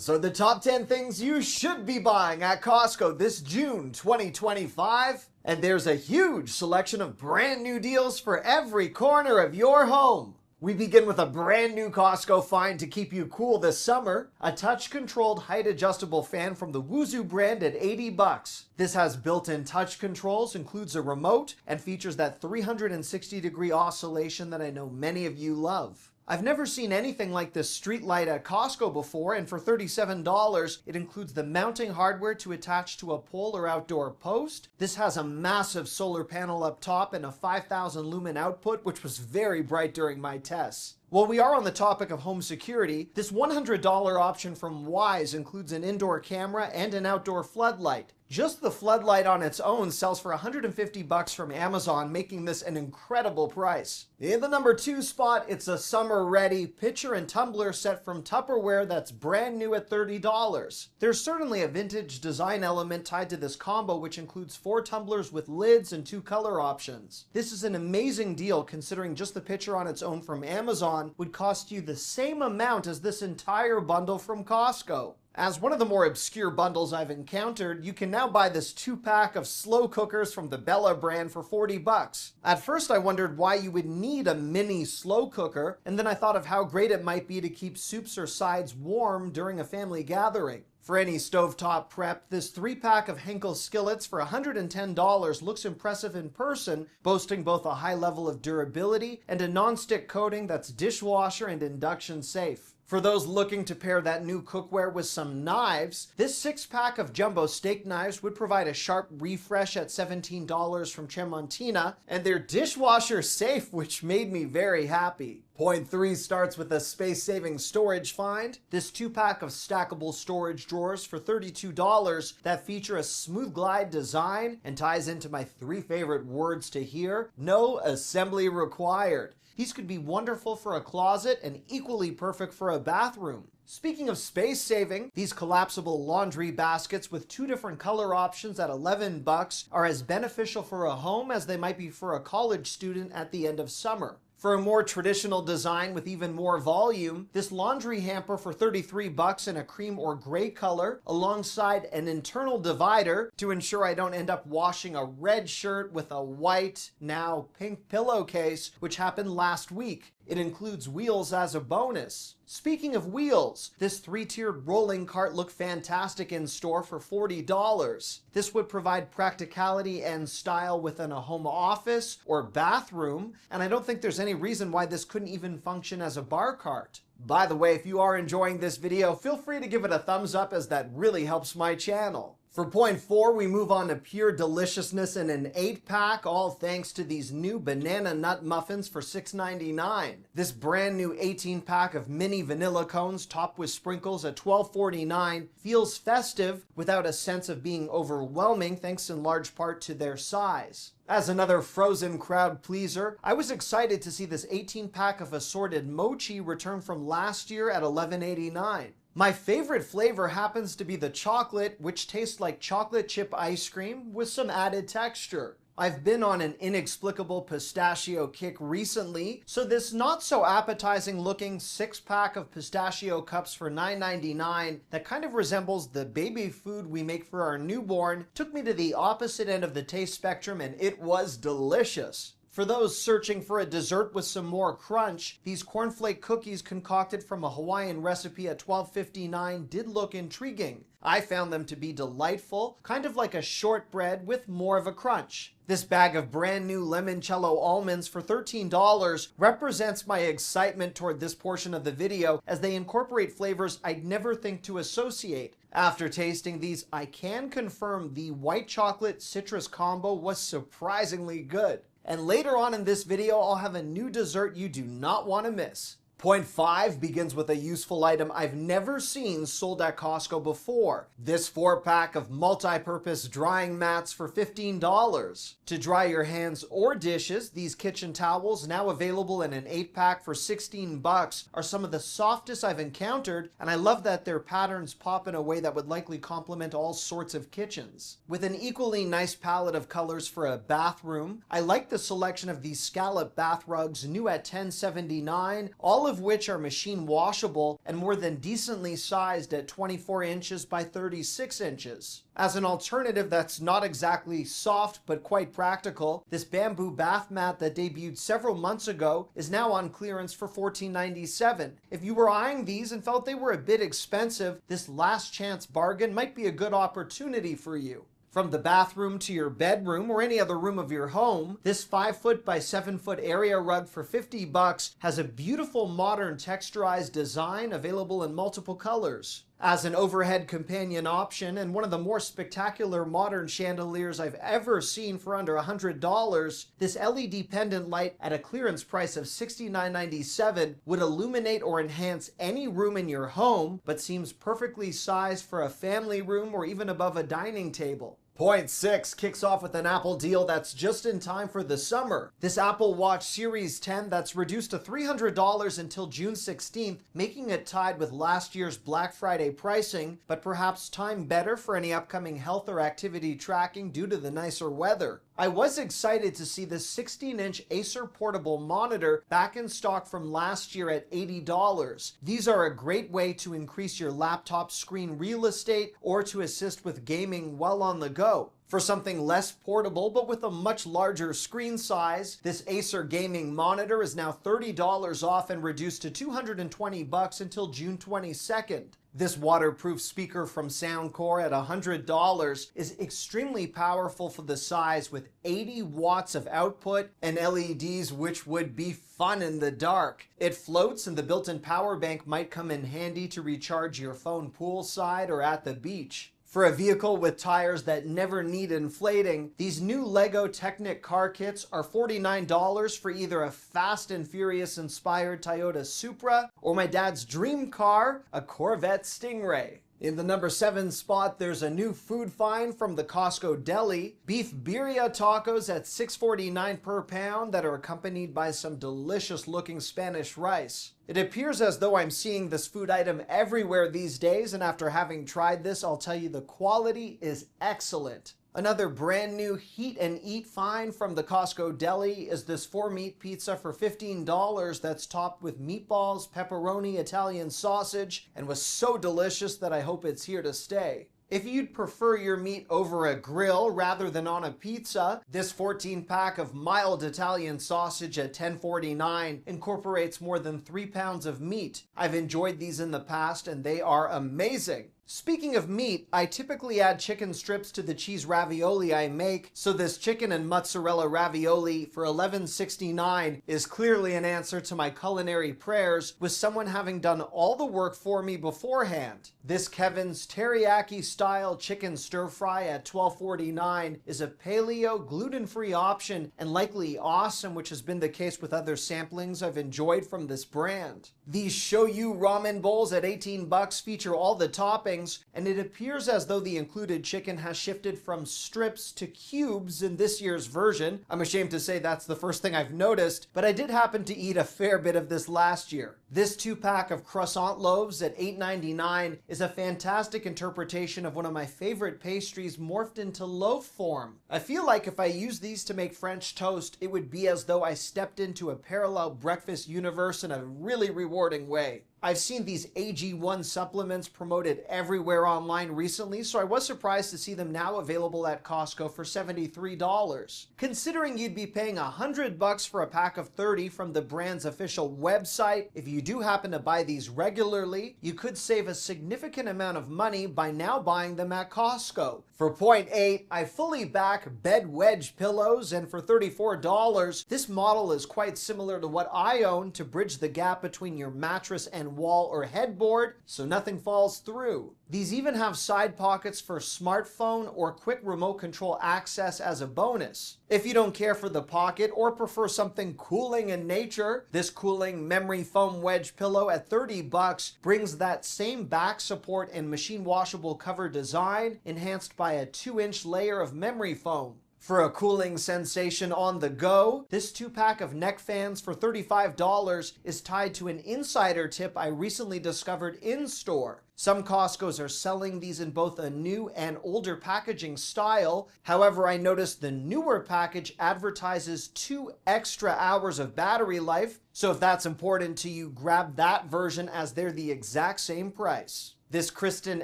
Those are the top 10 things you should be buying at Costco this June 2025. And there's a huge selection of brand new deals for every corner of your home. We begin with a brand new Costco find to keep you cool this summer. A touch-controlled height-adjustable fan from the Wuzu brand at $80. This has built-in touch controls, includes a remote, and features that 360-degree oscillation that I know many of you love. I've never seen anything like this street light at Costco before, and for $37, it includes the mounting hardware to attach to a pole or outdoor post. This has a massive solar panel up top and a 5,000 lumen output, which was very bright during my tests. While we are on the topic of home security, this $100 option from Wise includes an indoor camera and an outdoor floodlight. Just the floodlight on its own sells for $150 from Amazon, making this an incredible price. In the number 2 spot, it's a summer-ready pitcher and tumbler set from Tupperware that's brand new at $30. There's certainly a vintage design element tied to this combo, which includes 4 tumblers with lids and 2 color options. This is an amazing deal considering just the pitcher on its own from Amazon would cost you the same amount as this entire bundle from Costco. As one of the more obscure bundles I've encountered, you can now buy this 2-pack of slow cookers from the Bella brand for $40. At first I wondered why you would need a mini slow cooker, and then I thought of how great it might be to keep soups or sides warm during a family gathering. For any stovetop prep, this 3-pack of Henkel skillets for $110 looks impressive in person, boasting both a high level of durability and a non-stick coating that's dishwasher and induction safe. For those looking to pair that new cookware with some knives, this 6-pack of jumbo steak knives would provide a sharp refresh at $17 from Tremontina, and they're dishwasher safe, which made me very happy. Point 3 starts with a space-saving storage find. This 2-pack of stackable storage drawers for $32 that feature a smooth glide design and ties into my 3 favorite words to hear: no assembly required. These could be wonderful for a closet and equally perfect for a bathroom. Speaking of space saving, these collapsible laundry baskets with 2 different color options at $11 are as beneficial for a home as they might be for a college student at the end of summer. For a more traditional design with even more volume, this laundry hamper for $33 in a cream or gray color, alongside an internal divider to ensure I don't end up washing a red shirt with a white, now pink pillowcase, which happened last week. It includes wheels as a bonus. Speaking of wheels, this 3-tiered rolling cart looked fantastic in store for $40. This would provide practicality and style within a home office or bathroom, and I don't think there's any reason why this couldn't even function as a bar cart. By the way, if you are enjoying this video, feel free to give it a thumbs up, as that really helps my channel. For point 4, we move on to pure deliciousness in an 8-pack, all thanks to these new banana nut muffins for $6.99. This brand new 18-pack of mini vanilla cones topped with sprinkles at $12.49 feels festive without a sense of being overwhelming, thanks in large part to their size. As another frozen crowd pleaser, I was excited to see this 18-pack of assorted mochi return from last year at $11.89. My favorite flavor happens to be the chocolate, which tastes like chocolate chip ice cream with some added texture. I've been on an inexplicable pistachio kick recently, so this not so appetizing looking 6-pack of pistachio cups for $9.99 that kind of resembles the baby food we make for our newborn took me to the opposite end of the taste spectrum, and it was delicious. For those searching for a dessert with some more crunch, these cornflake cookies concocted from a Hawaiian recipe at $12.59 did look intriguing. I found them to be delightful, kind of like a shortbread with more of a crunch. This bag of brand new limoncello almonds for $13 represents my excitement toward this portion of the video, as they incorporate flavors I'd never think to associate. After tasting these, I can confirm the white chocolate citrus combo was surprisingly good. And later on in this video, I'll have a new dessert you do not want to miss. Point 5 begins with a useful item I've never seen sold at Costco before. This 4-pack of multi-purpose drying mats for $15. To dry your hands or dishes, these kitchen towels, now available in an 8-pack for $16, are some of the softest I've encountered, and I love that their patterns pop in a way that would likely complement all sorts of kitchens. With an equally nice palette of colors for a bathroom, I like the selection of these scallop bath rugs, new at $10.79, all of which are machine washable and more than decently sized at 24 inches by 36 inches. As an alternative that's not exactly soft but quite practical, this bamboo bath mat that debuted several months ago is now on clearance for $14.97. If you were eyeing these and felt they were a bit expensive, this last chance bargain might be a good opportunity for you. From the bathroom to your bedroom or any other room of your home, this 5-foot by 7-foot area rug for $50 has a beautiful modern texturized design available in multiple colors. As an overhead companion option and one of the more spectacular modern chandeliers I've ever seen for under $100, this LED pendant light at a clearance price of $69.97 would illuminate or enhance any room in your home, but seems perfectly sized for a family room or even above a dining table. Point 6 kicks off with an Apple deal that's just in time for the summer. This Apple Watch Series 10 that's reduced to $300 until June 16th, making it tied with last year's Black Friday pricing, but perhaps timed better for any upcoming health or activity tracking due to the nicer weather. I was excited to see this 16-inch Acer portable monitor back in stock from last year at $80. These are a great way to increase your laptop screen real estate or to assist with gaming while on the go. For something less portable but with a much larger screen size, this Acer gaming monitor is now $30 off and reduced to $220 until June 22nd. This waterproof speaker from Soundcore at $100 is extremely powerful for the size with 80 watts of output and LEDs which would be fun in the dark. It floats and the built-in power bank might come in handy to recharge your phone poolside or at the beach. For a vehicle with tires that never need inflating, these new LEGO Technic car kits are $49 for either a Fast and Furious inspired Toyota Supra or my dad's dream car, a Corvette Stingray. In the number 7 spot, there's a new food find from the Costco Deli. Beef birria tacos at $6.49 per pound that are accompanied by some delicious looking Spanish rice. It appears as though I'm seeing this food item everywhere these days, and after having tried this, I'll tell you the quality is excellent. Another brand new heat and eat find from the Costco Deli is this 4-meat pizza for $15 that's topped with meatballs, pepperoni, Italian sausage, and was so delicious that I hope it's here to stay. If you'd prefer your meat over a grill rather than on a pizza, this 14-pack of mild Italian sausage at $10.49 incorporates more than 3 pounds of meat. I've enjoyed these in the past and they are amazing. Speaking of meat, I typically add chicken strips to the cheese ravioli I make, so this chicken and mozzarella ravioli for $11.69 is clearly an answer to my culinary prayers, with someone having done all the work for me beforehand. This Kevin's teriyaki-style chicken stir-fry at $12.49 is a paleo, gluten-free option and likely awesome, which has been the case with other samplings I've enjoyed from this brand. These shoyu ramen bowls at $18 feature all the toppings, and it appears as though the included chicken has shifted from strips to cubes in this year's version. I'm ashamed to say that's the first thing I've noticed, but I did happen to eat a fair bit of this last year. This 2-pack of croissant loaves at $8.99 is a fantastic interpretation of one of my favorite pastries morphed into loaf form. I feel like if I use these to make French toast, it would be as though I stepped into a parallel breakfast universe in a really rewarding way. I've seen these AG1 supplements promoted everywhere online recently, so I was surprised to see them now available at Costco for $73. Considering you'd be paying $100 for a pack of 30 from the brand's official website, if you do happen to buy these regularly, you could save a significant amount of money by now buying them at Costco. For point 8, I fully back bed wedge pillows, and for $34, this model is quite similar to what I own to bridge the gap between your mattress and wall or headboard so nothing falls through. These even have side pockets for smartphone or quick remote control access as a bonus. If you don't care for the pocket or prefer something cooling in nature, this cooling memory foam wedge pillow at $30 brings that same back support and machine washable cover design enhanced by a 2-inch layer of memory foam. For a cooling sensation on the go, this 2-pack of neck fans for $35 is tied to an insider tip I recently discovered in store. Some Costcos are selling these in both a new and older packaging style. However, I noticed the newer package advertises 2 extra hours of battery life. So if that's important to you, grab that version as they're the exact same price. This Kristen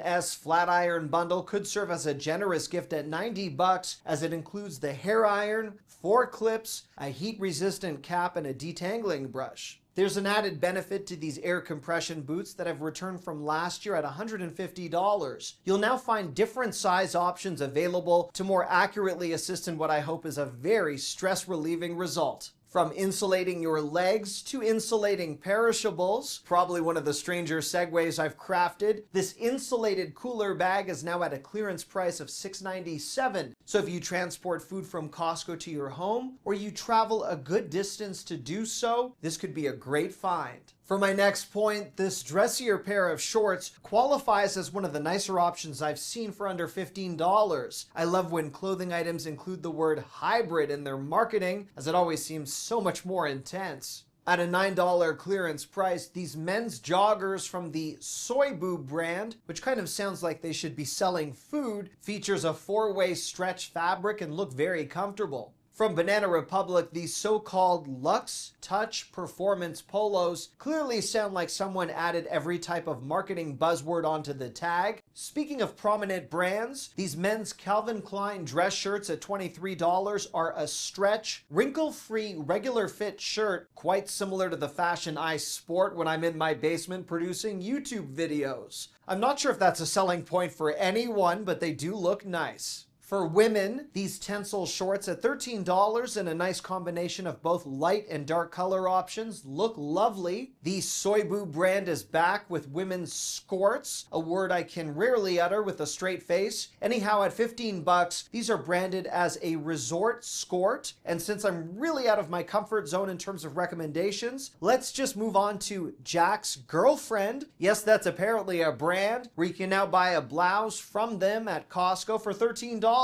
S flat iron bundle could serve as a generous gift at $90 as it includes the hair iron, 4 clips, a heat-resistant cap, and a detangling brush. There's an added benefit to these air compression boots that I've returned from last year at $150. You'll now find different size options available to more accurately assist in what I hope is a very stress-relieving result. From insulating your legs to insulating perishables, probably one of the stranger segues I've crafted, this insulated cooler bag is now at a clearance price of $6.97. So if you transport food from Costco to your home, or you travel a good distance to do so, this could be a great find. For my next point, this dressier pair of shorts qualifies as one of the nicer options I've seen for under $15. I love when clothing items include the word hybrid in their marketing, as it always seems so much more intense. At a $9 clearance price, these men's joggers from the Soy Boo brand, which kind of sounds like they should be selling food, features a 4-way stretch fabric and look very comfortable. From Banana Republic, these so-called Luxe Touch Performance Polos clearly sound like someone added every type of marketing buzzword onto the tag. Speaking of prominent brands, these men's Calvin Klein dress shirts at $23 are a stretch, wrinkle-free, regular fit shirt, quite similar to the fashion I sport when I'm in my basement producing YouTube videos. I'm not sure if that's a selling point for anyone, but they do look nice. For women, these Tencel shorts at $13 in a nice combination of both light and dark color options look lovely. The Soy Boo brand is back with women's skorts, a word I can rarely utter with a straight face. Anyhow, at $15, these are branded as a resort skort. And since I'm really out of my comfort zone in terms of recommendations, let's just move on to Jack's Girlfriend. Yes, that's apparently a brand where you can now buy a blouse from them at Costco for $13.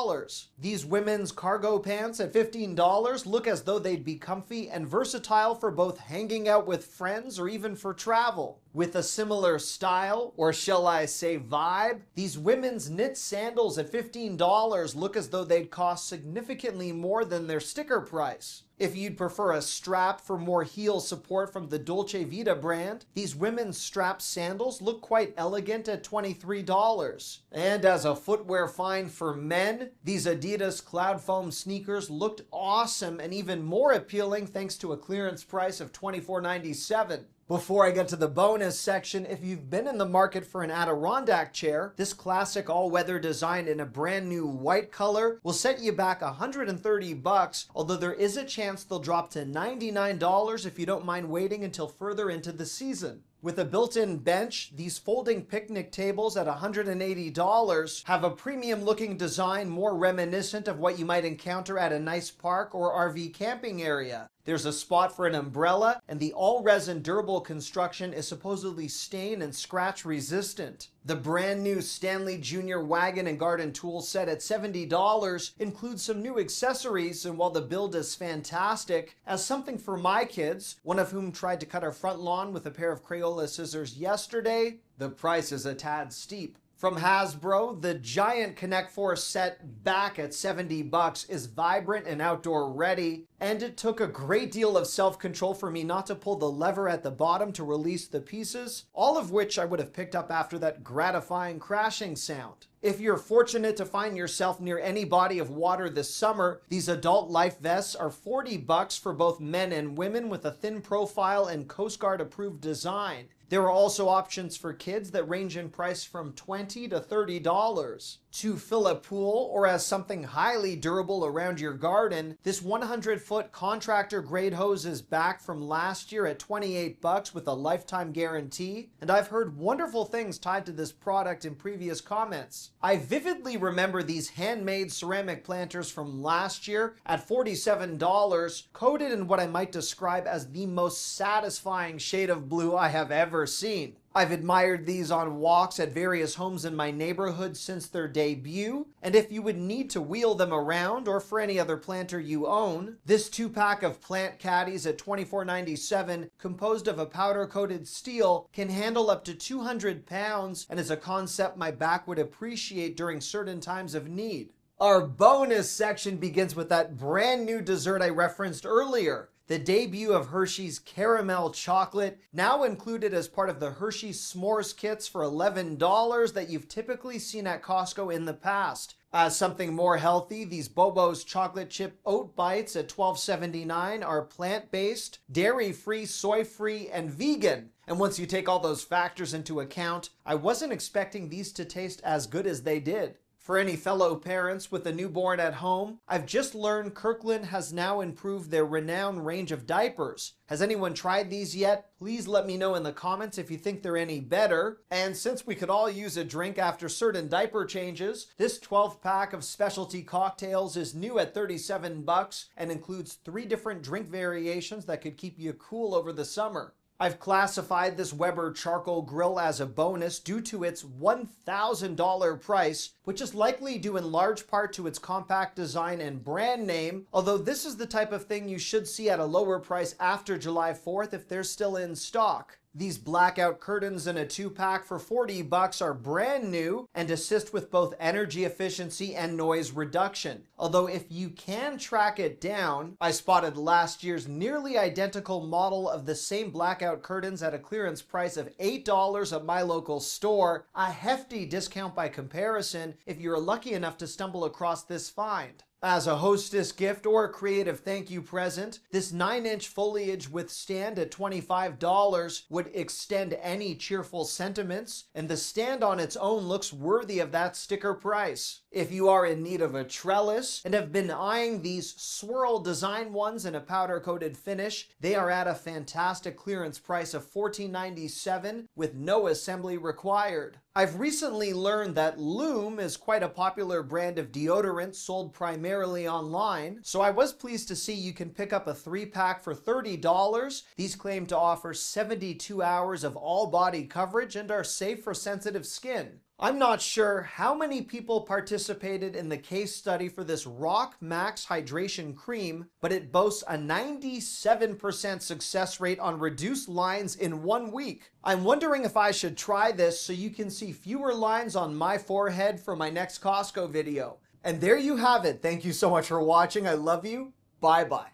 These women's cargo pants at $15 look as though they'd be comfy and versatile for both hanging out with friends or even for travel. With a similar style, or shall I say vibe, these women's knit sandals at $15 look as though they'd cost significantly more than their sticker price. If you'd prefer a strap for more heel support from the Dolce Vita brand, these women's strap sandals look quite elegant at $23. And as a footwear find for men, these Adidas Cloud Foam sneakers looked awesome and even more appealing thanks to a clearance price of $24.97. Before I get to the bonus section, if you've been in the market for an Adirondack chair, this classic all-weather design in a brand new white color will set you back $130, although there is a chance they'll drop to $99 if you don't mind waiting until further into the season. With a built-in bench, these folding picnic tables at $180 have a premium-looking design more reminiscent of what you might encounter at a nice park or RV camping area. There's a spot for an umbrella, and the all-resin durable construction is supposedly stain and scratch resistant. The brand new Stanley Jr. Wagon and Garden Tool set at $70 includes some new accessories, and while the build is fantastic, as something for my kids, one of whom tried to cut our front lawn with a pair of Crayola scissors yesterday, the price is a tad steep. From Hasbro, the giant Connect Four set back at $70 is vibrant and outdoor ready, and it took a great deal of self-control for me not to pull the lever at the bottom to release the pieces, all of which I would have picked up after that gratifying crashing sound. If you're fortunate to find yourself near any body of water this summer, these adult life vests are $40 for both men and women with a thin profile and Coast Guard approved design. There are also options for kids that range in price from $20 to $30. To fill a pool or as something highly durable around your garden, this 100-foot contractor grade hose is back from last year at $28 with a lifetime guarantee, and I've heard wonderful things tied to this product in previous comments. I vividly remember these handmade ceramic planters from last year at $47, coated in what I might describe as the most satisfying shade of blue I have ever seen. I've admired these on walks at various homes in my neighborhood since their debut, and if you would need to wheel them around or for any other planter you own, this 2-pack of plant caddies at $24.97, composed of a powder-coated steel, can handle up to 200 pounds and is a concept my back would appreciate during certain times of need. Our bonus section begins with that brand new dessert I referenced earlier. The debut of Hershey's Caramel Chocolate, now included as part of the Hershey S'mores kits for $11 that you've typically seen at Costco in the past. As something more healthy, these Bobo's Chocolate Chip Oat Bites at $12.79 are plant-based, dairy-free, soy-free, and vegan. And once you take all those factors into account, I wasn't expecting these to taste as good as they did. For any fellow parents with a newborn at home, I've just learned Kirkland has now improved their renowned range of diapers. Has anyone tried these yet? Please let me know in the comments if you think they're any better. And since we could all use a drink after certain diaper changes, this 12-pack of specialty cocktails is new at $37 and includes 3 different drink variations that could keep you cool over the summer. I've classified this Weber charcoal grill as a bonus due to its $1,000 price, which is likely due in large part to its compact design and brand name, although this is the type of thing you should see at a lower price after July 4th if they're still in stock. These blackout curtains in a 2-pack for $40 are brand new and assist with both energy efficiency and noise reduction. Although if you can track it down, I spotted last year's nearly identical model of the same blackout curtains at a clearance price of $8 at my local store, a hefty discount by comparison if you're lucky enough to stumble across this find. As a hostess gift or a creative thank you present, this 9-inch foliage with stand at $25 would extend any cheerful sentiments, and the stand on its own looks worthy of that sticker price. If you are in need of a trellis and have been eyeing these swirl design ones in a powder-coated finish, they are at a fantastic clearance price of $14.97 with no assembly required. I've recently learned that Loom is quite a popular brand of deodorant sold primarily online, so I was pleased to see you can pick up a 3-pack for $30. These claim to offer 72 hours of all-body coverage and are safe for sensitive skin. I'm not sure how many people participated in the case study for this Rock Max Hydration Cream, but it boasts a 97% success rate on reduced lines in 1 week. I'm wondering if I should try this so you can see fewer lines on my forehead for my next Costco video. And there you have it. Thank you so much for watching. I love you. Bye-bye.